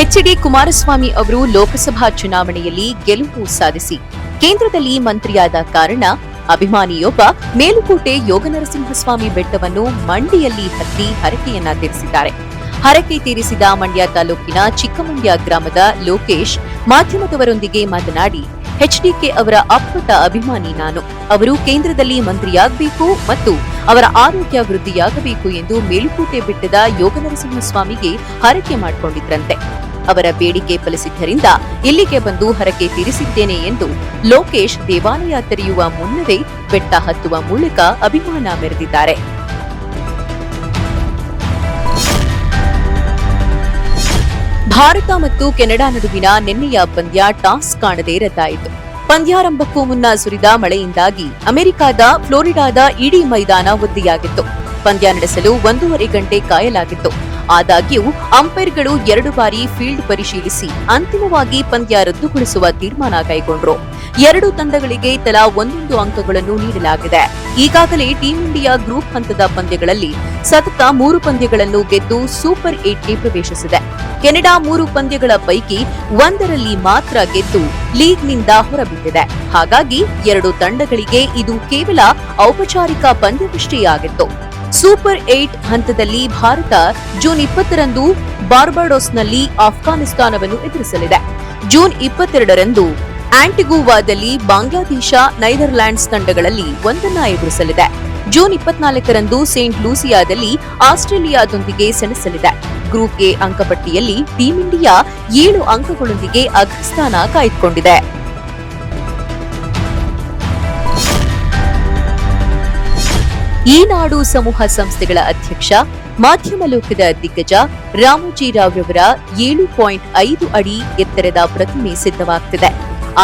H D. Kumaraswamy ಅವರು ಲೋಕಸಭಾ ಚುನಾವಣೆಯಲ್ಲಿ ಗೆಲುವು ಸಾಧಿಸಿ ಕೇಂದ್ರದಲ್ಲಿ ಮಂತ್ರಿಯಾದ ಕಾರಣ ಅಭಿಮಾನಿಯೊಬ್ಬ ಮೇಲುಕೋಟೆ ಯೋಗನರಸಿಂಹಸ್ವಾಮಿ ಬೆಟ್ಟವನ್ನು ಮಂಡಿಯಲ್ಲಿ ಹತ್ತಿ ಹರಕೆಯನ್ನ ತೀರಿಸಿದ್ದಾರೆ. ಹರಕೆ ತೀರಿಸಿದ ಮಂಡ್ಯ ತಾಲೂಕಿನ ಚಿಕ್ಕಮಂಡ್ಯ ಗ್ರಾಮದ ಲೋಕೇಶ್ ಮಾಧ್ಯಮದವರೊಂದಿಗೆ ಮಾತನಾಡಿ, ಎಚ್ಡಿಕೆ ಅವರ ಅಪ್ಪಟ ಅಭಿಮಾನಿ ನಾನು. ಅವರು ಕೇಂದ್ರದಲ್ಲಿ ಮಂತ್ರಿಯಾಗಬೇಕು ಮತ್ತು ಅವರ ಆರೋಗ್ಯ ವೃದ್ಧಿಯಾಗಬೇಕು ಎಂದು ಮೇಲುಕೋಟೆ ಬೆಟ್ಟದ ಯೋಗನರಸಿಂಹಸ್ವಾಮಿಗೆ ಹರಕೆ ಮಾಡಿಕೊಂಡಿದ್ರಂತೆ. ಅವರ ಬೇಡಿಕೆ ಫಲಿಸಿದ್ದರಿಂದ ಇಲ್ಲಿಗೆ ಬಂದು ಹರಕೆ ತೀರಿಸಿದ್ದೇನೆ ಎಂದು ಲೋಕೇಶ್ ದೇವಾಲಯ ತೆರೆಯುವ ಮುನ್ನವೇ ಬೆಟ್ಟ ಹತ್ತುವ ಮೂಲಕ ಅಭಿಮಾನ ಮೆರೆದಿದ್ದಾರೆ. ಭಾರತ ಮತ್ತು ಕೆನಡಾ ನಡುವಿನ ನಿನ್ನೆಯ ಪಂದ್ಯ ಟಾಸ್ ಕಾಣದೆ ರದ್ದಾಯಿತು. ಪಂದ್ಯಾರಂಭಕ್ಕೂ ಮುನ್ನ ಸುರಿದ ಮಳೆಯಿಂದಾಗಿ ಅಮೆರಿಕದ ಫ್ಲೋರಿಡಾದ ಇಡೀ ಮೈದಾನ ಒದ್ದೆಯಾಗಿತ್ತು. ಪಂದ್ಯ ನಡೆಸಲು 1.5 ಗಂಟೆ ಕಾಯಲಾಗಿತ್ತು. ಆದಾಗ್ಯೂ ಅಂಪೈರ್ಗಳು 2 ಬಾರಿ ಫೀಲ್ಡ್ ಪರಿಶೀಲಿಸಿ ಅಂತಿಮವಾಗಿ ಪಂದ್ಯ ರದ್ದುಗೊಳಿಸುವ ತೀರ್ಮಾನ ಕೈಗೊಂಡರು. 2 ತಂಡಗಳಿಗೆ ತಲಾ 1 ಅಂಕಗಳನ್ನು ನೀಡಲಾಗಿದೆ. ಈಗಾಗಲೇ ಟೀಂ ಇಂಡಿಯಾ ಗ್ರೂಪ್ ಹಂತದ ಪಂದ್ಯಗಳಲ್ಲಿ ಸತತ 3 ಪಂದ್ಯಗಳನ್ನು ಗೆದ್ದು ಸೂಪರ್ 8ಗೆ ಪ್ರವೇಶಿಸಿದೆ. ಕೆನಡಾ 3 ಪಂದ್ಯಗಳ ಪೈಕಿ 1ರಲ್ಲಿ ಮಾತ್ರ ಗೆದ್ದು ಲೀಗ್ನಿಂದ ಹೊರಬಿದ್ದಿದೆ. ಹಾಗಾಗಿ 2 ತಂಡಗಳಿಗೆ ಇದು ಕೇವಲ ಔಪಚಾರಿಕ ಪಂದ್ಯವಷ್ಟೇ ಆಗಿತ್ತು. ಸೂಪರ್ 8 ಹಂತದಲ್ಲಿ ಭಾರತ ಜೂನ್ 20ರಂದು ಬಾರ್ಬಡೋಸ್ನಲ್ಲಿ ಆಫ್ಘಾನಿಸ್ತಾನವನ್ನು ಎದುರಿಸಲಿದೆ. ಜೂನ್ 22ರಂದು ಆಂಟಿಗುವಾದಲ್ಲಿ ಬಾಂಗ್ಲಾದೇಶ, ನೆದರ್ಲ್ಯಾಂಡ್ಸ್ ತಂಡಗಳಲ್ಲಿ ಒಂದನ್ನ ಎದುರಿಸಲಿದೆ. ಜೂನ್ 24ರಂದು ಸೇಂಟ್ ಲೂಸಿಯಾದಲ್ಲಿ ಆಸ್ಟ್ರೇಲಿಯಾದೊಂದಿಗೆ ಸೆಣಸಲಿದೆ. ಗ್ರೂಪ್ ಎ ಅಂಕಪಟ್ಟಿಯಲ್ಲಿ ಟೀಂ ಇಂಡಿಯಾ 7 ಅಂಕಗಳೊಂದಿಗೆ ಅಗ್ರಸ್ಥಾನ ಕಾಯ್ದುಕೊಂಡಿದೆ. ಈನಾಡು ಸಮೂಹ ಸಂಸ್ಥೆಗಳ ಅಧ್ಯಕ್ಷ, ಮಾಧ್ಯಮ ಲೋಕದ ದಿಗ್ಗಜ ರಾಮೋಜಿರಾವ್ ರವರ 7.5 ಅಡಿ ಎತ್ತರದ ಪ್ರತಿಮೆ ಸಿದ್ಧವಾಗುತ್ತಿದೆ.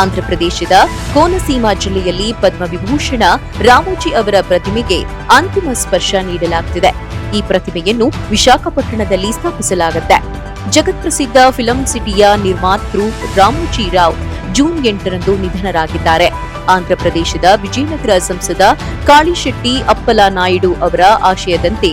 ಆಂಧ್ರಪ್ರದೇಶದ ಕೋನಸೀಮಾ ಜಿಲ್ಲೆಯಲ್ಲಿ ಪದ್ಮವಿಭೂಷಣ ರಾಮೋಜಿ ಅವರ ಪ್ರತಿಮೆಗೆ ಅಂತಿಮ ಸ್ಪರ್ಶ ನೀಡಲಾಗುತ್ತಿದೆ. ಈ ಪ್ರತಿಮೆಯನ್ನು ವಿಶಾಖಪಟ್ಟಣದಲ್ಲಿ ಸ್ಥಾಪಿಸಲಾಗುತ್ತೆ. ಜಗತ್ಪ್ರಸಿದ್ಧ ಫಿಲಂ ಸಿಟಿಯ ನಿರ್ಮಾತೃ ರಾಮೋಜಿರಾವ್ ಜೂನ್ 8ರಂದು ನಿಧನರಾಗಿದ್ದಾರೆ. ಆಂಧ್ರಪ್ರದೇಶದ ವಿಜಯನಗರ ಸಂಸದ ಕಾಳಿಶೆಟ್ಟಿ ಅಪ್ಪಲನಾಯ್ಡು ಅವರ ಆಶಯದಂತೆ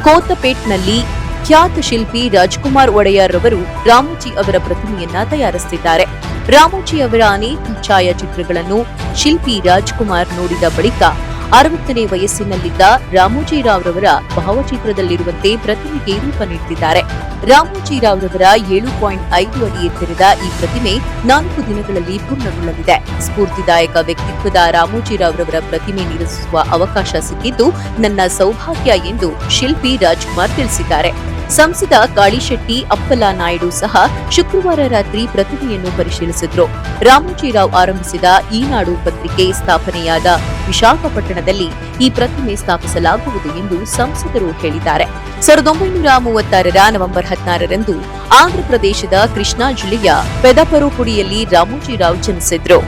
ಕೋತಪೇಟ್ನಲ್ಲಿ ಖ್ಯಾತ ಶಿಲ್ಪಿ ರಾಜ್ಕುಮಾರ್ ಒಡೆಯರ್ ರವರು ರಾಮೋಜಿ ಅವರ ಪ್ರತಿಮೆಯನ್ನ ತಯಾರಿಸುತ್ತಿದ್ದಾರೆ. ರಾಮೋಜಿ ಅವರ ಅನೇಕ ಛಾಯಾಚಿತ್ರಗಳನ್ನು ಶಿಲ್ಪಿ ರಾಜ್ಕುಮಾರ್ ನೋಡಿದ ಬಳಿಕ 60ನೇ ವಯಸ್ಸಿನಲ್ಲಿದ್ದ ರಾಮೋಜಿರಾವ್ ರವರ ಭಾವಚಿತ್ರದಲ್ಲಿರುವಂತೆ ಪ್ರತಿಮೆಗೆ ರೂಪ ನೀಡುತ್ತಿದ್ದಾರೆ. ರಾಮೋಜಿರಾವ್ ರವರ 7.5 ಅಡಿ ಎತ್ತರದ ಈ ಪ್ರತಿಮೆ 4 ದಿನಗಳಲ್ಲಿ ಪೂರ್ಣಗೊಳ್ಳಲಿದೆ. ಸ್ಫೂರ್ತಿದಾಯಕ ವ್ಯಕ್ತಿತ್ವದ ರಾಮೋಜಿರಾವ್ ರವರ ಪ್ರತಿಮೆ ನಿರ್ಮಿಸುವ ಅವಕಾಶ ಸಿಕ್ಕಿದ್ದು ನನ್ನ ಸೌಭಾಗ್ಯ ಎಂದು ಶಿಲ್ಪಿ ರಾಜ್ಕುಮಾರ್ ತಿಳಿಸಿದ್ದಾರೆ. ಸಂಸದ ಕಾಳಿಶೆಟ್ಟಿ ಅಪ್ಪಲನಾಯ್ಡು ಸಹ ಶುಕ್ರವಾರ ರಾತ್ರಿ ಪ್ರತಿಮೆಯನ್ನು ಪರಿಶೀಲಿಸಿದ್ರು. ರಾಮೋಜಿರಾವ್ ಆರಂಭಿಸಿದ ಈನಾಡು ಪತ್ರಿಕೆ ಸ್ಥಾಪನೆಯಾದ ವಿಶಾಖಪಟ್ಟಣದಲ್ಲಿ ಈ ಪ್ರತಿಮೆ ಸ್ಥಾಪಿಸಲಾಗುವುದು ಎಂದು ಸಂಸದರು ಹೇಳಿದ್ದಾರೆ. 1936ರ ನವೆಂಬರ್ 16ರಂದು ಆಂಧ್ರಪ್ರದೇಶದ ಕೃಷ್ಣಾ ಜಿಲ್ಲೆಯ ಪೆದಪರುಪುಡಿಯಲ್ಲಿ ರಾಮೋಜಿರಾವ್ ಜನಿಸಿದ್ರು.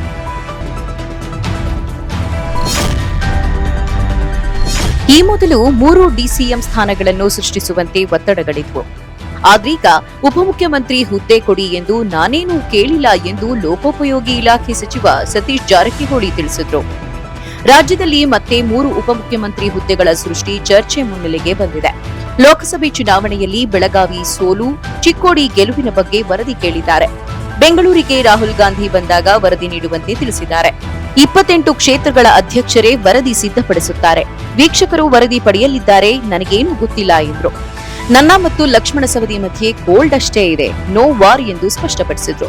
ಈ ಮೊದಲು 3 ಡಿಸಿಎಂ ಸ್ಥಾನಗಳನ್ನು ಸೃಷ್ಟಿಸುವಂತೆ ಒತ್ತಡಗಳಿದ್ವು. ಆದ್ರೀಗ ಉಪಮುಖ್ಯಮಂತ್ರಿ ಹುದ್ದೆ ಕೊಡಿ ಎಂದು ನಾನೇನೂ ಕೇಳಿಲ್ಲ ಎಂದು ಲೋಕೋಪಯೋಗಿ ಇಲಾಖೆ ಸಚಿವ ಸತೀಶ್ ಜಾರಕಿಹೊಳಿ ತಿಳಿಸಿದ್ರು. ರಾಜ್ಯದಲ್ಲಿ ಮತ್ತೆ 3 ಉಪಮುಖ್ಯಮಂತ್ರಿ ಹುದ್ದೆಗಳ ಸೃಷ್ಟಿ ಚರ್ಚೆ ಮುನ್ನೆಲೆಗೆ ಬಂದಿದೆ. ಲೋಕಸಭೆ ಚುನಾವಣೆಯಲ್ಲಿ ಬೆಳಗಾವಿ ಸೋಲು, ಚಿಕ್ಕೋಡಿ ಗೆಲುವಿನ ಬಗ್ಗೆ ವರದಿ ಕೇಳಿದ್ದಾರೆ. ಬೆಂಗಳೂರಿಗೆ ರಾಹುಲ್ ಗಾಂಧಿ ಬಂದಾಗ ವರದಿ ನೀಡುವಂತೆ ತಿಳಿಸಿದ್ದಾರೆ. 28 ಕ್ಷೇತ್ರಗಳ ಅಧ್ಯಕ್ಷರೇ ವರದಿ ಸಿದ್ಧಪಡಿಸುತ್ತಾರೆ. ವೀಕ್ಷಕರು ವರದಿ ಪಡೆಯಲಿದ್ದಾರೆ, ನನಗೇನು ಗೊತ್ತಿಲ್ಲ ಎಂದರು. ನನ್ನ ಮತ್ತು ಲಕ್ಷ್ಮಣ ಸವದಿ ಮಧ್ಯೆ ಕೋಲ್ಡ್ ಅಷ್ಟೇ ಇದೆ, ನೋ ವಾರ್ ಎಂದು ಸ್ಪಷ್ಟಪಡಿಸಿದ್ರು.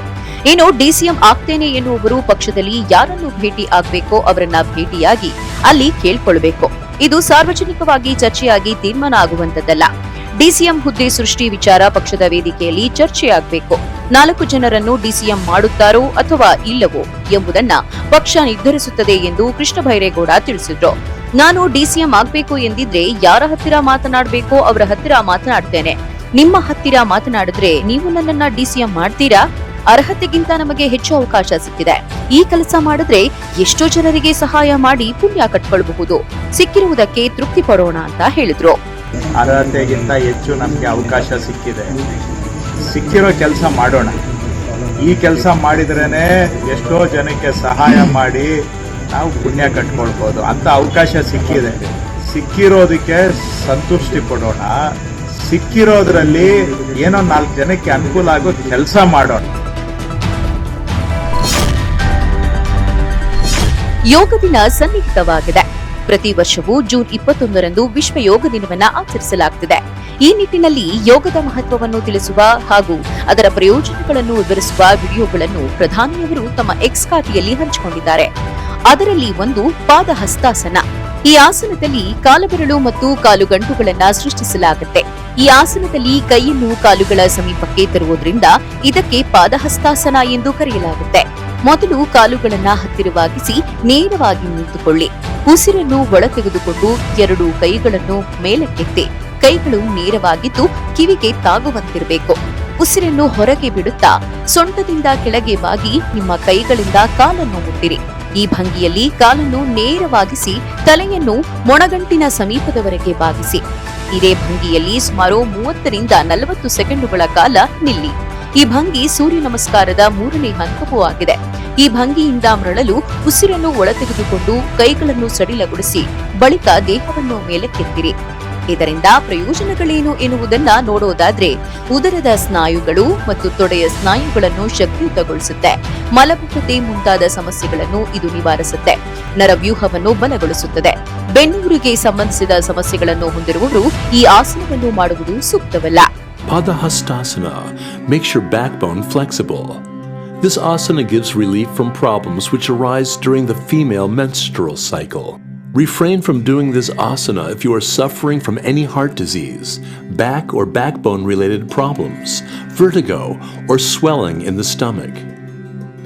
ಇನ್ನು ಡಿಸಿಎಂ ಆಗ್ತೇನೆ ಎನ್ನುವವರು ಪಕ್ಷದಲ್ಲಿ ಯಾರನ್ನು ಭೇಟಿ ಆಗಬೇಕೋ ಅವರನ್ನ ಭೇಟಿಯಾಗಿ ಅಲ್ಲಿ ಕೇಳ್ಕೊಳ್ಬೇಕು. ಇದು ಸಾರ್ವಜನಿಕವಾಗಿ ಚರ್ಚೆಯಾಗಿ ತೀರ್ಮಾನ ಆಗುವಂತದ್ದಲ್ಲ. ಡಿಸಿಎಂ ಹುದ್ದೆ ಸೃಷ್ಟಿ ವಿಚಾರ ಪಕ್ಷದ ವೇದಿಕೆಯಲ್ಲಿ ಚರ್ಚೆಯಾಗಬೇಕು. 4 ಜನರನ್ನು ಡಿಸಿಎಂ ಮಾಡುತ್ತಾರೋ ಅಥವಾ ಇಲ್ಲವೋ ಎಂಬುದನ್ನ ಪಕ್ಷ ನಿರ್ಧರಿಸುತ್ತದೆ ಎಂದು ಕೃಷ್ಣ ಬೈರೇಗೌಡ ತಿಳಿಸಿದ್ರು. ನಾನು ಡಿಸಿಎಂ ಆಗ್ಬೇಕು ಎಂದಿದ್ರೆ ಯಾರ ಹತ್ತಿರ ಮಾತನಾಡಬೇಕೋ ಅವರ ಹತ್ತಿರ ಮಾತನಾಡ್ತೇನೆ. ನಿಮ್ಮ ಹತ್ತಿರ ಮಾತನಾಡಿದ್ರೆ ನೀವು ನನ್ನನ್ನ ಡಿಸಿಎಂ ಮಾಡ್ತೀರಾ? ಅರ್ಹತೆಗಿಂತ ನಮಗೆ ಹೆಚ್ಚು ಅವಕಾಶ ಸಿಕ್ಕಿದೆ. ಈ ಕೆಲಸ ಮಾಡಿದ್ರೆ ಎಷ್ಟೋ ಜನರಿಗೆ ಸಹಾಯ ಮಾಡಿ ಪುಣ್ಯ ಕಟ್ಕೊಳ್ಬಹುದು. ಸಿಕ್ಕಿರುವುದಕ್ಕೆ ತೃಪ್ತಿ ಪಡೋಣ ಅಂತ ಹೇಳಿದ್ರು. ಅರ್ಹತೆಗಿಂತ ಹೆಚ್ಚು ನಮಗೆ ಅವಕಾಶ ಸಿಕ್ಕಿದೆ. ಸಿಕ್ಕಿರೋ ಕೆಲಸ ಮಾಡೋಣ. ಈ ಕೆಲಸ ಮಾಡಿದ್ರೇನೆ ಎಷ್ಟೋ ಜನಕ್ಕೆ ಸಹಾಯ ಮಾಡಿ ನಾವು ಪುಣ್ಯ ಕಟ್ಕೊಳ್ಬೋದು ಅಂತ ಅವಕಾಶ ಸಿಕ್ಕಿದೆ. ಸಿಕ್ಕಿರೋದಕ್ಕೆ ಸಂತುಷ್ಟಿ ಪಡೋಣ. ಸಿಕ್ಕಿರೋದ್ರಲ್ಲಿ ಏನೋ 4 ಜನಕ್ಕೆ ಅನುಕೂಲ ಆಗೋ ಕೆಲಸ ಮಾಡೋಣ. ಯೋಗ ದಿನ ಸನ್ನಿಹಿತವಾಗಿದೆ. ಪ್ರತಿ ವರ್ಷವೂ ಜೂನ್ 21ರಂದು ವಿಶ್ವ ಯೋಗ ದಿನವನ್ನ ಆಚರಿಸಲಾಗುತ್ತಿದೆ. ಈ ನಿಟ್ಟಿನಲ್ಲಿ ಯೋಗದ ಮಹತ್ವವನ್ನು ತಿಳಿಸುವ ಹಾಗೂ ಅದರ ಪ್ರಯೋಜನಗಳನ್ನು ವಿವರಿಸುವ ವಿಡಿಯೋಗಳನ್ನು ಪ್ರಧಾನಿಯವರು ತಮ್ಮ ಎಕ್ಸ್ ಖಾತೆಯಲ್ಲಿ ಹಂಚಿಕೊಂಡಿದ್ದಾರೆ. ಅದರಲ್ಲಿ ಒಂದು ಪಾದಹಸ್ತಾಸನ. ಈ ಆಸನದಲ್ಲಿ ಕಾಲಬೆರಳು ಮತ್ತು ಕಾಲುಗಂಟುಗಳನ್ನ ಸೃಷ್ಟಿಸಲಾಗುತ್ತೆ. ಈ ಆಸನದಲ್ಲಿ ಕೈಯನ್ನು ಕಾಲುಗಳ ಸಮೀಪಕ್ಕೆ ತರುವುದರಿಂದ ಇದಕ್ಕೆ ಪಾದಹಸ್ತಾಸನ ಎಂದು ಕರೆಯಲಾಗುತ್ತೆ. ಮೊದಲು ಕಾಲುಗಳನ್ನ ಹತ್ತಿರವಾಗಿಸಿ ನೇರವಾಗಿ ನಿಂತುಕೊಳ್ಳಿ. ಉಸಿರನ್ನು ಒಳ ತೆಗೆದುಕೊಂಡು 2 ಕೈಗಳನ್ನು ಮೇಲಕ್ಕೆತ್ತಿ. ಕೈಗಳು ನೇರವಾಗಿದ್ದು ಕಿವಿಗೆ ತಾಗುವಂತಿರಬೇಕು. ಉಸಿರನ್ನು ಹೊರಗೆ ಬಿಡುತ್ತಾ ಸೊಂಟದಿಂದ ಕೆಳಗೆ ಬಾಗಿ ನಿಮ್ಮ ಕೈಗಳಿಂದ ಕಾಲನ್ನು ಮುಟ್ಟಿರಿ. ಈ ಭಂಗಿಯಲ್ಲಿ ಕಾಲನ್ನು ನೇರವಾಗಿಸಿ ತಲೆಯನ್ನು ಮೊಣಗಂಟಿನ ಸಮೀಪದವರೆಗೆ ಬಾಗಿಸಿ. ಇದೇ ಭಂಗಿಯಲ್ಲಿ ಸುಮಾರು 30ರಿಂದ 40 ಸೆಕೆಂಡುಗಳ ಕಾಲ ನಿಲ್ಲಿ. ಈ ಭಂಗಿ ಸೂರ್ಯ ನಮಸ್ಕಾರದ 3ನೇ ಹಂತವೂ ಆಗಿದೆ. ಈ ಭಂಗಿಯಿಂದ ಮರಳಲು ಉಸಿರನ್ನು ಒಳತೆಗೆದುಕೊಂಡು ಕೈಗಳನ್ನು ಸಡಿಲಗೊಳಿಸಿ ಬಳಿಕ ದೇಹವನ್ನು ಮೇಲಕ್ಕೆತ್ತಿರಿ. ಇದರಿಂದ ಪ್ರಯೋಜನಗಳೇನು ಎನ್ನುವುದನ್ನ ನೋಡೋದಾದ್ರೆ ಉದರದ ಸ್ನಾಯುಗಳು ಮತ್ತು ತೊಡೆಯ ಸ್ನಾಯುಗಳನ್ನು ಶಕ್ತಿಯುತಗೊಳಿಸುತ್ತೆ. ಮಲಬದ್ಧತೆ ಮುಂತಾದ ಸಮಸ್ಯೆಗಳನ್ನು ಇದು ನಿವಾರಿಸುತ್ತೆ. ನರವ್ಯೂಹವನ್ನು ಬಲಗೊಳಿಸುತ್ತದೆ. ಬೆನ್ನುಹುರಿಗೆ ಸಂಬಂಧಿಸಿದ ಸಮಸ್ಯೆಗಳನ್ನು ಹೊಂದಿರುವವರು ಈ ಆಸನವನ್ನು ಮಾಡುವುದು ಸೂಕ್ತವಲ್ಲ. Padahastasana makes your backbone flexible. This asana gives relief from problems which arise during the female menstrual cycle. Refrain from doing this asana if you are suffering from any heart disease, back or backbone-related problems, vertigo, or swelling in the stomach.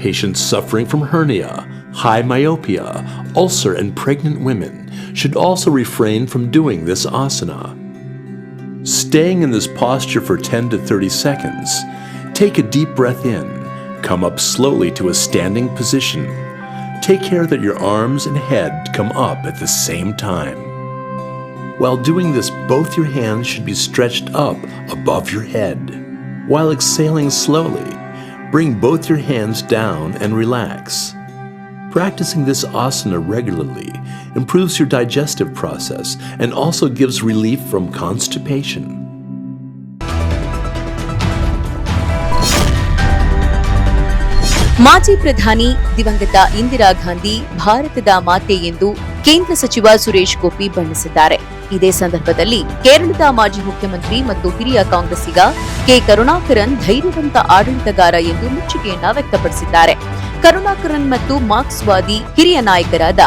Patients suffering from hernia, high myopia, ulcer, and pregnant women should also refrain from doing this asana. Staying in this posture for 10 to 30 seconds, take a deep breath in, come up slowly to a standing position. Take care that your arms and head come up at the same time. While doing this, both your hands should be stretched up above your head. While exhaling slowly, bring both your hands down and relax. Practicing this asana regularly improves your digestive process and also gives relief from constipation. ಮಾಜಿ ಪ್ರಧಾನಿ ದಿವಂಗತ ಇಂದಿರಾ ಗಾಂಧಿ ಭಾರತದ ಮಾತೆ ಎಂದು ಕೇಂದ್ರ ಸಚಿವ ಸುರೇಶ್ ಗೋಪಿ ಬಣ್ಣಿಸಿದ್ದಾರೆ. ಇದೇ ಸಂದರ್ಭದಲ್ಲಿ ಕೇರಳದ ಮಾಜಿ ಮುಖ್ಯಮಂತ್ರಿ ಮತ್ತು ಹಿರಿಯ ಕಾಂಗ್ರೆಸ್ಸಿಗ ಕೆ ಕರುಣಾಕರನ್ ಧೈರ್ಯವಂತ ಆಡಳಿತಗಾರ ಎಂದು ಮೆಚ್ಚುಗೆಯನ್ನ ವ್ಯಕ್ತಪಡಿಸಿದ್ದಾರೆ. ಕರುಣಾಕರನ್ ಮತ್ತು ಮಾರ್ಕ್ಸ್ವಾದಿ ಹಿರಿಯ ನಾಯಕರಾದ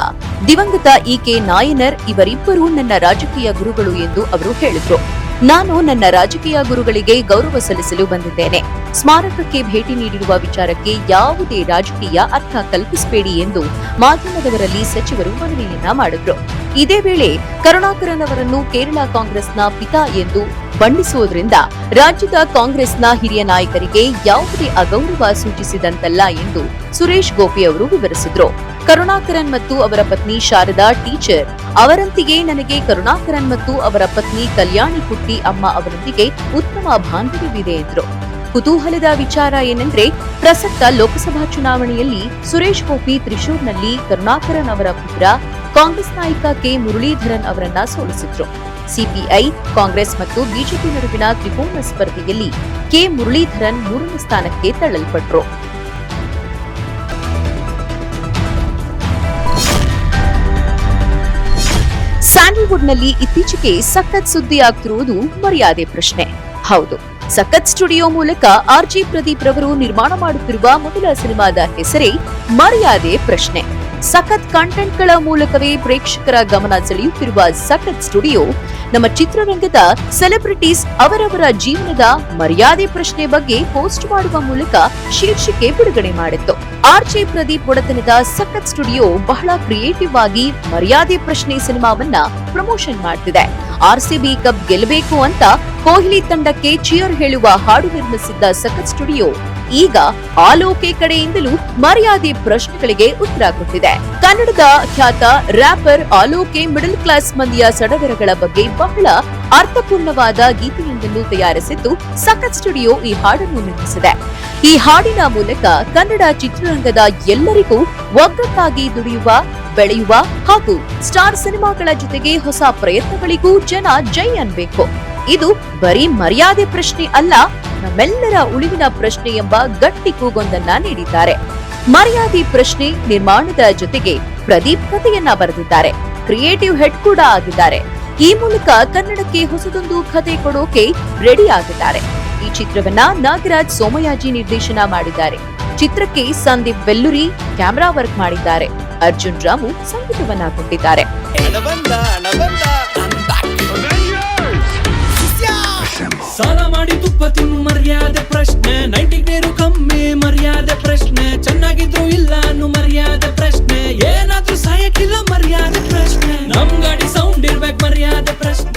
ದಿವಂಗತ ಇಕೆ ನಾಯನರ್ ಇವರಿಬ್ಬರೂ ನನ್ನ ರಾಜಕೀಯ ಗುರುಗಳು ಎಂದು ಅವರು ಹೇಳಿದರು. ನಾನು ನನ್ನ ರಾಜಕೀಯ ಗುರುಗಳಿಗೆ ಗೌರವ ಸಲ್ಲಿಸಲು ಬಂದಿದ್ದೇನೆ. ಸ್ಮಾರಕಕ್ಕೆ ಭೇಟಿ ನೀಡಿರುವ ವಿಚಾರಕ್ಕೆ ಯಾವುದೇ ರಾಜಕೀಯ ಅರ್ಥ ಕಲ್ಪಿಸಬೇಡಿ ಎಂದು ಮಾಧ್ಯಮದವರಲ್ಲಿ ಸಚಿವರು ಮನವಿಯನ್ನ ಮಾಡಿದ್ರು. ಇದೇ ವೇಳೆ ಕರುಣಾಕರನ್ ಅವರನ್ನು ಕೇರಳ ಕಾಂಗ್ರೆಸ್ನ ಪಿತಾ ಎಂದು ಬಣ್ಣಿಸುವುದರಿಂದ ರಾಜ್ಯದ ಕಾಂಗ್ರೆಸ್ನ ಹಿರಿಯ ನಾಯಕರಿಗೆ ಯಾವುದೇ ಅಗೌರವ ಸೂಚಿಸಿದಂತಲ್ಲ ಎಂದು ಸುರೇಶ್ ಗೋಪಿ ಅವರು ವಿವರಿಸಿದ್ರು. ಕರುಣಾಕರನ್ ಮತ್ತು ಅವರ ಪತ್ನಿ ಶಾರದಾ ಟೀಚರ್ ಅವರಂತೆಯೇ ನನಗೆ ಕರುಣಾಕರನ್ ಮತ್ತು ಅವರ ಪತ್ನಿ ಕಲ್ಯಾಣಿ ಕುಟ್ಟಿ ಅಮ್ಮ ಅವರೊಂದಿಗೆ ಉತ್ತಮ ಬಾಂಧವ್ಯವಿದೆ ಎಂದರು. ಕುತೂಹಲದ ವಿಚಾರ ಏನೆಂದ್ರೆ, ಪ್ರಸಕ್ತ ಲೋಕಸಭಾ ಚುನಾವಣೆಯಲ್ಲಿ ಸುರೇಶ್ ಗೋಪಿ ತ್ರಿಶೂರ್ನಲ್ಲಿ ಕರುಣಾಕರನ್ ಅವರ ಪುತ್ರ ಕಾಂಗ್ರೆಸ್ ನಾಯಕ ಕೆ ಮುರಳೀಧರನ್ ಅವರನ್ನ ಸೋಲಿಸಿದ್ರು. ಸಿಪಿಐ, ಕಾಂಗ್ರೆಸ್ ಮತ್ತು ಬಿಜೆಪಿ ನಡುವಿನ ತ್ರಿಕೋನ ಸ್ಪರ್ಧೆಯಲ್ಲಿ ಕೆ ಮುರಳೀಧರನ್ 3ನೇ ಸ್ಥಾನಕ್ಕೆ ತಳ್ಳಲ್ಪಟ್ರು. ಸ್ಯಾಂಡಲ್ವುಡ್ನಲ್ಲಿ ಇತ್ತೀಚೆಗೆ ಸಖತ್ ಸುದ್ದಿ ಆಗ್ತಿರುವುದು ಮರ್ಯಾದೆ ಪ್ರಶ್ನೆ. ಹೌದು, ಸಖತ್ ಸ್ಟುಡಿಯೋ ಮೂಲಕ ಆರ್ಜಿ ಪ್ರದೀಪ್ ರವರು ನಿರ್ಮಾಣ ಮಾಡುತ್ತಿರುವ ಮೊದಲ ಸಿನಿಮಾದ ಹೆಸರೇ ಮರ್ಯಾದೆ ಪ್ರಶ್ನೆ. ಸಖತ್ ಕಂಟೆಂಟ್ಗಳ ಮೂಲಕವೇ ಪ್ರೇಕ್ಷಕರ ಗಮನ ಸೆಳೆಯುತ್ತಿರುವ ಸಖತ್ ಸ್ಟುಡಿಯೋ ನಮ್ಮ ಚಿತ್ರರಂಗದ ಸೆಲೆಬ್ರಿಟೀಸ್ ಅವರವರ ಜೀವನದ ಮರ್ಯಾದೆ ಪ್ರಶ್ನೆ ಬಗ್ಗೆ ಪೋಸ್ಟ್ ಮಾಡುವ ಮೂಲಕ ಶೀರ್ಷಿಕೆ ಬಿಡುಗಡೆ ಮಾಡಿತ್ತು. ಆರ್ಜೆ ಪ್ರದೀಪ್ ಒಡೆತನದ ಸಖತ್ ಸ್ಟುಡಿಯೋ ಬಹಳ ಕ್ರಿಯೇಟಿವ್ ಆಗಿ ಮರ್ಯಾದೆ ಪ್ರಶ್ನೆ ಸಿನಿಮಾವನ್ನ ಪ್ರಮೋಷನ್ ಮಾಡ್ತಿದೆ. ಆರ್ಸಿಬಿ ಕಪ್ ಗೆಲ್ಲಬೇಕು ಅಂತ ಕೊಹ್ಲಿ ತಂಡಕ್ಕೆ ಚಿಯರ್ ಹೇಳುವ ಹಾಡು ನಿರ್ಮಿಸಿದ್ದ ಸಖತ್ ಸ್ಟುಡಿಯೋ ಈಗ ಆಲೋಕೆ ಕಡೆಯಿಂದಲೂ ಮರ್ಯಾದೆ ಪ್ರಶ್ನೆಗಳಿಗೆ ಉತ್ತರ ಕೊಟ್ಟಿದೆ. ಕನ್ನಡದ ಖ್ಯಾತ ರ್ಯಾಪರ್ ಆಲೋಕೆ ಮಿಡಲ್ ಕ್ಲಾಸ್ ಮಂದಿಯ ಸಡಗರಗಳ ಬಗ್ಗೆ ಬಹಳ ಅರ್ಥಪೂರ್ಣವಾದ ಗೀತೆಯೊಂದನ್ನು ತಯಾರಿಸಿದ್ದು ಸಖತ್ ಸ್ಟುಡಿಯೋ ಈ ಹಾಡನ್ನು ನಿರ್ಮಿಸಿದೆ. ಈ ಹಾಡಿನ ಮೂಲಕ ಕನ್ನಡ ಚಿತ್ರರಂಗದ ಎಲ್ಲರಿಗೂ ಒಗ್ಗಟ್ಟಾಗಿ ದುಡಿಯುವ, ಬೆಳೆಯುವ ಹಾಗೂ ಸ್ಟಾರ್ ಸಿನಿಮಾಗಳ ಜೊತೆಗೆ ಹೊಸ ಪ್ರಯತ್ನಗಳಿಗೂ ಜನ ಜೈ ಅನ್ಬೇಕು. ಇದು ಬರೀ ಮರ್ಯಾದೆ ಪ್ರಶ್ನೆ ಅಲ್ಲ, ನಮ್ಮೆಲ್ಲರ ಉಳಿವಿನ ಪ್ರಶ್ನೆ ಎಂಬ ಗಟ್ಟಿ ಕೂಗೊಂದನ್ನ ನೀಡಿದ್ದಾರೆ. ಮರ್ಯಾದೆ ಪ್ರಶ್ನೆ ನಿರ್ಮಾಣದ ಜೊತೆಗೆ ಪ್ರದೀಪ್ ಕಥೆಯನ್ನ ಬರೆದಿದ್ದಾರೆ. ಕ್ರಿಯೇಟಿವ್ ಹೆಡ್ ಕೂಡ ಆಗಿದ್ದಾರೆ. ಈ ಮೂಲಕ ಕನ್ನಡಕ್ಕೆ ಹೊಸದೊಂದು ಕಥೆ ಕೊಡೋಕೆ ರೆಡಿ ಆಗಿದ್ದಾರೆ. ಈ ಚಿತ್ರವನ್ನ ನಾಗರಾಜ್ ಸೋಮಯಾಜಿ ನಿರ್ದೇಶನ ಮಾಡಿದ್ದಾರೆ. ಚಿತ್ರಕ್ಕೆ ಸಂದೀಪ್ ವೆಲ್ಲುರಿ ಕ್ಯಾಮೆರಾ ವರ್ಕ್ ಮಾಡಿದ್ದಾರೆ. ಅರ್ಜುನ್ ರಾಮು ಸಂಗೀತವನ್ನ ಕೊಟ್ಟಿದ್ದಾರೆ. ಸಾಲ ಮಾಡಿ ತುಪ್ಪ ತಿನ್ನು ಮರ್ಯಾದೆ ಪ್ರಶ್ನೆ, 90 ಕಮ್ಮಿ ಮರ್ಯಾದೆ ಪ್ರಶ್ನೆ, ಚೆನ್ನಾಗಿದ್ರು ಇಲ್ಲ ಅನ್ನು ಮರ್ಯಾದೆ ಪ್ರಶ್ನೆ, ಏನಾದ್ರೂ ಸಾಯಕ್ಕಿಲ್ಲ ಮರ್ಯಾದೆ ಪ್ರಶ್ನೆ, ನಮ್ ಗಾಡಿ ಸೌಂಡ್ ಇರ್ಬೇಕು ಮರ್ಯಾದೆ ಪ್ರಶ್ನೆ.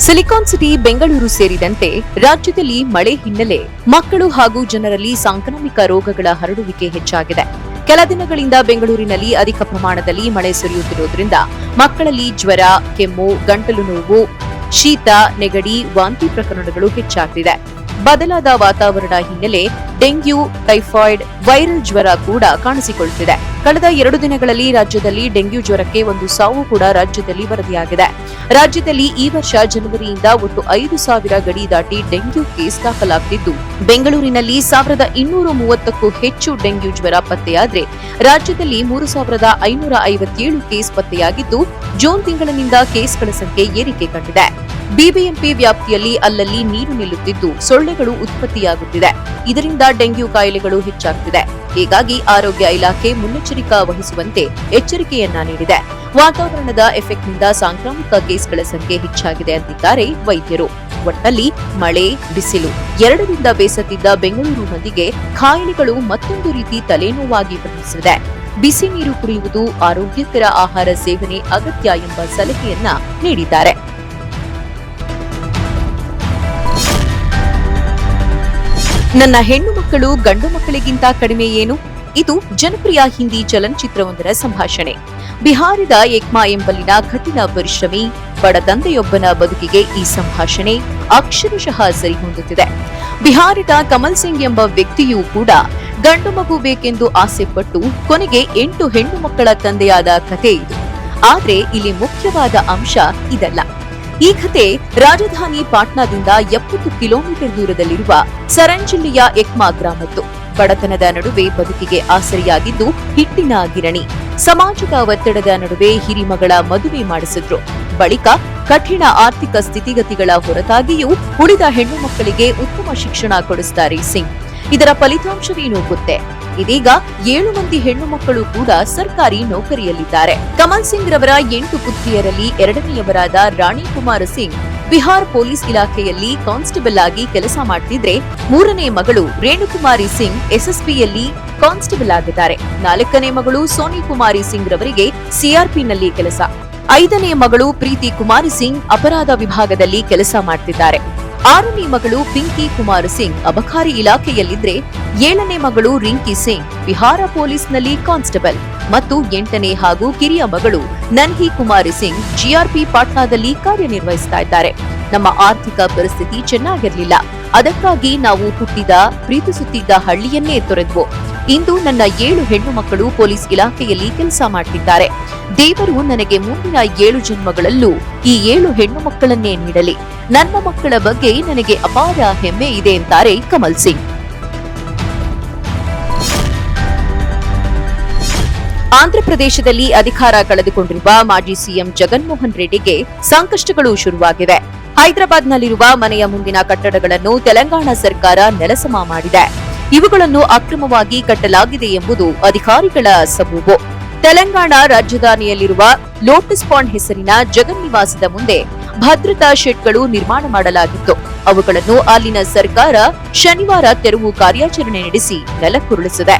ಸಿಲಿಕಾನ್ ಸಿಟಿ ಬೆಂಗಳೂರು ಸೇರಿದಂತೆ ರಾಜ್ಯದಲ್ಲಿ ಮಳೆ ಹಿನ್ನೆಲೆ ಮಕ್ಕಳು ಹಾಗೂ ಜನರಲ್ಲಿ ಸಾಂಕ್ರಾಮಿಕ ರೋಗಗಳ ಹರಡುವಿಕೆ ಹೆಚ್ಚಾಗಿದೆ. ಕೆಲ ದಿನಗಳಿಂದ ಬೆಂಗಳೂರಿನಲ್ಲಿ ಅಧಿಕ ಪ್ರಮಾಣದಲ್ಲಿ ಮಳೆ ಸುರಿಯುತ್ತಿರುವುದರಿಂದ ಮಕ್ಕಳಲ್ಲಿ ಜ್ವರ, ಕೆಮ್ಮು, ಗಂಟಲು ನೋವು, ಶೀತ, ನೆಗಡಿ, ವಾಂತಿ ಪ್ರಕರಣಗಳು ಹೆಚ್ಚಾಗ್ತಿದೆ. ಬದಲಾದ ವಾತಾವರಣ ಹಿನ್ನೆಲೆ ಡೆಂಗ್ಯೂ, ಟೈಫಾಯ್ಡ್, ವೈರಲ್ ಜ್ವರ ಕೂಡ ಕಾಣಿಸಿಕೊಳ್ಳುತ್ತಿದೆ. ಕಳೆದ 2 ದಿನಗಳಲ್ಲಿ ರಾಜ್ಯದಲ್ಲಿ ಡೆಂಗ್ಯೂ ಜ್ವರಕ್ಕೆ 1 ಸಾವು ಕೂಡ ರಾಜ್ಯದಲ್ಲಿ ವರದಿಯಾಗಿದೆ. ರಾಜ್ಯದಲ್ಲಿ ಈ ವರ್ಷ ಜನವರಿಯಿಂದ ಒಟ್ಟು 5,000 ಗಡಿ ದಾಟಿ ಡೆಂಗ್ಯೂ ಕೇಸ್ ದಾಖಲಾಗುತ್ತಿದ್ದು, ಬೆಂಗಳೂರಿನಲ್ಲಿ 1,230ಕ್ಕೂ ಹೆಚ್ಚು ಡೆಂಗ್ಯೂ ಜ್ವರ ಪತ್ತೆಯಾದರೆ ರಾಜ್ಯದಲ್ಲಿ 3,557 ಕೇಸ್ ಪತ್ತೆಯಾಗಿದ್ದು, ಜೂನ್ ತಿಂಗಳಿನಿಂದ ಕೇಸ್ಗಳ ಸಂಖ್ಯೆ ಏರಿಕೆ ಕಂಡಿದೆ. ಬಿಬಿಎಂಪಿ ವ್ಯಾಪ್ತಿಯಲ್ಲಿ ಅಲ್ಲಲ್ಲಿ ನೀರು ನಿಲ್ಲುತ್ತಿದ್ದು ಸೊಳ್ಳೆಗಳು ಉತ್ಪತ್ತಿಯಾಗುತ್ತಿದೆ. ಇದರಿಂದ ಡೆಂಗ್ಯೂ ಕಾಯಿಲೆಗಳು ಹೆಚ್ಚಾಗುತ್ತಿದೆ. ಹೀಗಾಗಿ ಆರೋಗ್ಯ ಇಲಾಖೆ ಮುನ್ನೆಚ್ಚರಿಕಾ ವಹಿಸುವಂತೆ ಎಚ್ಚರಿಕೆಯನ್ನ ನೀಡಿದೆ. ವಾತಾವರಣದ ಎಫೆಕ್ಟ್ನಿಂದ ಸಾಂಕ್ರಾಮಿಕ ಕೇಸ್ಗಳ ಸಂಖ್ಯೆ ಹೆಚ್ಚಾಗಿದೆ ಅಂತಿದ್ದಾರೆ ವೈದ್ಯರು. ಒಟ್ಟಲ್ಲಿ ಮಳೆ, ಬಿಸಿಲು ಎರಡರಿಂದ ಬೇಸತ್ತಿದ್ದ ಬೆಂಗಳೂರು ಮಂದಿಗೆ ಕಾಯಿಲೆಗಳು ಮತ್ತೊಂದು ರೀತಿ ತಲೆನೋವಾಗಿ ಪರಿಣಮಿಸಿದೆ. ಬಿಸಿ ನೀರು ಕುಡಿಯುವುದು, ಆರೋಗ್ಯಕರ ಆಹಾರ ಸೇವನೆ ಅಗತ್ಯ ಎಂಬ ಸಲಹೆಯನ್ನ ನೀಡಿದ್ದಾರೆ. ನನ್ನ ಹೆಣ್ಣು ಮಕ್ಕಳು ಗಂಡು ಮಕ್ಕಳಿಗಿಂತ ಕಡಿಮೆ ಏನು? ಇದು ಜನಪ್ರಿಯ ಹಿಂದಿ ಚಲನಚಿತ್ರವೊಂದರ ಸಂಭಾಷಣೆ. ಬಿಹಾರದ ಎಕ್ಮಾ ಎಂಬಲ್ಲಿನ ಕಠಿಣ ಪರಿಶ್ರಮಿ ಬಡ ತಂದೆಯೊಬ್ಬನ ಬದುಕಿಗೆ ಈ ಸಂಭಾಷಣೆ ಅಕ್ಷರಶಃ ಸರಿಹೊಂದುತ್ತಿದೆ. ಬಿಹಾರದ ಕಮಲ್ ಸಿಂಗ್ ಎಂಬ ವ್ಯಕ್ತಿಯೂ ಕೂಡ ಗಂಡು ಮಗು ಬೇಕೆಂದು ಆಸೆಪಟ್ಟು ಕೊನೆಗೆ 8 ಹೆಣ್ಣು ಮಕ್ಕಳ ತಂದೆಯಾದ ಕಥೆ ಇದು. ಆದ್ರೆ ಇಲ್ಲಿ ಮುಖ್ಯವಾದ ಅಂಶ ಇದಲ್ಲ. ಈ ಕಥೆ ರಾಜಧಾನಿ ಪಾಟ್ನಾದಿಂದ 70 ಕಿಲೋಮೀಟರ್ ದೂರದಲ್ಲಿರುವ ಸರನ್ ಜಿಲ್ಲೆಯ ಎಕ್ಮಾ ಗ್ರಾಮದ್ದು. ಬಡತನದ ನಡುವೆ ಬದುಕಿಗೆ ಆಸರೆಯಾಗಿದ್ದು ಹಿಟ್ಟಿನ ಗಿರಣಿ. ಸಮಾಜದ ಒತ್ತಡದ ನಡುವೆ ಹಿರಿಮಗಳ ಮದುವೆ ಮಾಡಿಸಿದ್ರು. ಬಳಿಕ ಕಠಿಣ ಆರ್ಥಿಕ ಸ್ಥಿತಿಗತಿಗಳ ಹೊರತಾಗಿಯೂ ಉಳಿದ ಹೆಣ್ಣು ಮಕ್ಕಳಿಗೆ ಉತ್ತಮ ಶಿಕ್ಷಣ ಕೊಡಿಸುತ್ತಾರೆ ಸಿಂಗ್. ಇದರ ಫಲಿತಾಂಶವೇನು ಗೊತ್ತೇ? ಇದೀಗ 7 ಮಂದಿ ಹೆಣ್ಣು ಮಕ್ಕಳು ಕೂಡ ಸರ್ಕಾರಿ ನೌಕರಿಯಲ್ಲಿದ್ದಾರೆ. ಕಮಲ್ ಸಿಂಗ್ ರವರ 8 ಪುತ್ರಿಯರಲ್ಲಿ 2ನೇಯವರಾದ ರಾಣಿ ಕುಮಾರ್ ಸಿಂಗ್ ಬಿಹಾರ್ ಪೊಲೀಸ್ ಇಲಾಖೆಯಲ್ಲಿ ಕಾನ್ಸ್ಟೇಬಲ್ ಆಗಿ ಕೆಲಸ ಮಾಡ್ತಿದ್ರೆ, 3ನೇ ಮಗಳು ರೇಣುಕುಮಾರಿ ಸಿಂಗ್ ಎಸ್ಎಸ್ಪಿಯಲ್ಲಿ ಕಾನ್ಸ್ಟೇಬಲ್ ಆಗಿದ್ದಾರೆ. 4ನೇ ಮಗಳು ಸೋನಿ ಕುಮಾರಿ ಸಿಂಗ್ ರವರಿಗೆ ಸಿಆರ್ಪಿನಲ್ಲಿ ಕೆಲಸ. 5ನೇ ಮಗಳು ಪ್ರೀತಿ ಕುಮಾರಿ ಸಿಂಗ್ ಅಪರಾಧ ವಿಭಾಗದಲ್ಲಿ ಕೆಲಸ ಮಾಡ್ತಿದ್ದಾರೆ. 6ನೇ ಮಗಳು ಪಿಂಕಿ ಕುಮಾರ್ ಸಿಂಗ್ ಅಬಕಾರಿ ಇಲಾಖೆಯಲ್ಲಿದ್ರೆ, 7ನೇ ಮಗಳು ರಿಂಕಿ ಸಿಂಗ್ ಬಿಹಾರ ಪೊಲೀಸ್ನಲ್ಲಿ ಕಾನ್ಸ್ಟೇಬಲ್ ಮತ್ತು 8ನೇ ಹಾಗೂ ಕಿರಿಯ ಮಗಳು ನನ್ಹಿ ಕುಮಾರಿ ಸಿಂಗ್ ಜಿಆರ್ಪಿ ಪಾಟ್ನಾದಲ್ಲಿ ಕಾರ್ಯನಿರ್ವಹಿಸ್ತಾ ಇದ್ದಾರೆ. ನಮ್ಮ ಆರ್ಥಿಕ ಪರಿಸ್ಥಿತಿ ಚೆನ್ನಾಗಿರ್ಲಿಲ್ಲ. ಅದಕ್ಕಾಗಿ ನಾವು ಹುಟ್ಟಿದ, ಪ್ರೀತಿಸುತ್ತಿದ್ದ ಹಳ್ಳಿಯನ್ನೇ ತೊರೆದ್ವು. ಇಂದು ನನ್ನ 7 ಹೆಣ್ಣು ಮಕ್ಕಳು ಪೊಲೀಸ್ ಇಲಾಖೆಯಲ್ಲಿ ಕೆಲಸ ಮಾಡ್ತಿದ್ದಾರೆ. ದೇವರು ನನಗೆ ಮುಂದಿನ 7 ಜನ್ಮಗಳಲ್ಲೂ ಈ 7 ಹೆಣ್ಣು ಮಕ್ಕಳನ್ನೇ ನೀಡಲಿ. ನನ್ನ ಮಕ್ಕಳ ಬಗ್ಗೆ ನನಗೆ ಅಪಾರ ಹೆಮ್ಮೆ ಇದೆ ಎಂತಾರೆ ಕಮಲ್ ಸಿಂಗ್. ಆಂಧ್ರಪ್ರದೇಶದಲ್ಲಿ ಅಧಿಕಾರ ಕಳೆದುಕೊಂಡಿರುವ ಮಾಜಿ ಸಿಎಂ ಜಗನ್ಮೋಹನ್ ರೆಡ್ಡಿಗೆ ಸಂಕಷ್ಟಗಳು ಶುರುವಾಗಿವೆ. ಹೈದರಾಬಾದ್ನಲ್ಲಿರುವ ಮನೆಯ ಮುಂದಿನ ಕಟ್ಟಡಗಳನ್ನು ತೆಲಂಗಾಣ ಸರ್ಕಾರ ನೆಲಸಮ ಮಾಡಿದೆ. ಇವುಗಳನ್ನು ಅಕ್ರಮವಾಗಿ ಕಟ್ಟಲಾಗಿದೆ ಎಂಬುದು ಅಧಿಕಾರಿಗಳ ಸಬೂಬು. ತೆಲಂಗಾಣ ರಾಜಧಾನಿಯಲ್ಲಿರುವ ಲೋಟಸ್ ಪಾಂಡ್ ಹೆಸರಿನ ಜಗನ್ ನಿವಾಸದ ಮುಂದೆ ಭದ್ರತಾ ಶೆಡ್ಗಳು ನಿರ್ಮಾಣ ಮಾಡಲಾಗಿತ್ತು. ಅವುಗಳನ್ನು ಅಲ್ಲಿನ ಸರ್ಕಾರ ಶನಿವಾರ ತೆರವು ಕಾರ್ಯಾಚರಣೆ ನಡೆಸಿ ನೆಲಕ್ಕುರುಳಿಸಿದೆ.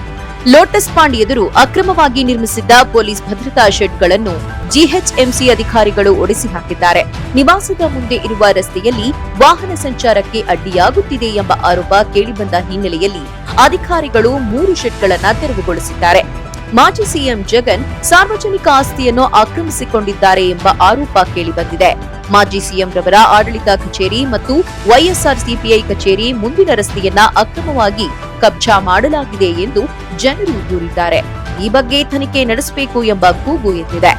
ಲೋಟಸ್ ಪಾಂಡ್ ಎದುರು ಅಕ್ರಮವಾಗಿ ನಿರ್ಮಿಸಿದ್ದ ಪೊಲೀಸ್ ಭದ್ರತಾ ಶೆಡ್ಗಳನ್ನು ಜಿಎಚ್ಎಂಸಿ ಅಧಿಕಾರಿಗಳು ಒಡೆಸಿ ಹಾಕಿದ್ದಾರೆ. ನಿವಾಸದ ಮುಂದೆ ಇರುವ ರಸ್ತೆಯಲ್ಲಿ ವಾಹನ ಸಂಚಾರಕ್ಕೆ ಅಡ್ಡಿಯಾಗುತ್ತಿದೆ ಎಂಬ ಆರೋಪ ಕೇಳಿಬಂದ ಹಿನ್ನೆಲೆಯಲ್ಲಿ ಅಧಿಕಾರಿಗಳು 3 ಶೆಡ್ಗಳನ್ನು ತೆರವುಗೊಳಿಸಿದ್ದಾರೆ. ಮಾಜಿ ಸಿಎಂ ಜಗನ್ ಸಾರ್ವಜನಿಕ ಆಸ್ತಿಯನ್ನು ಆಕ್ರಮಿಸಿಕೊಂಡಿದ್ದಾರೆ ಎಂಬ ಆರೋಪ ಕೇಳಿಬಂದಿದೆ. ಮಾಜಿ ಸಿಎಂ ರವರ ಆಡಳಿತ ಕಚೇರಿ ಮತ್ತು ವೈಎಸ್ಆರ್ ಸಿಪಿಐ ಕಚೇರಿ ಮುಂದಿನ ರಸ್ತೆಯನ್ನ ಅಕ್ರಮವಾಗಿ ಕಬ್ಜಾ ಮಾಡಲಾಗಿದೆ ಎಂದು ಜನರು ದೂರಿದ್ದಾರೆ. ಈ ಬಗ್ಗೆ ತನಿಖೆ ನಡೆಸಬೇಕು ಎಂಬ ಕೂಗು ಎದ್ದಿದೆ.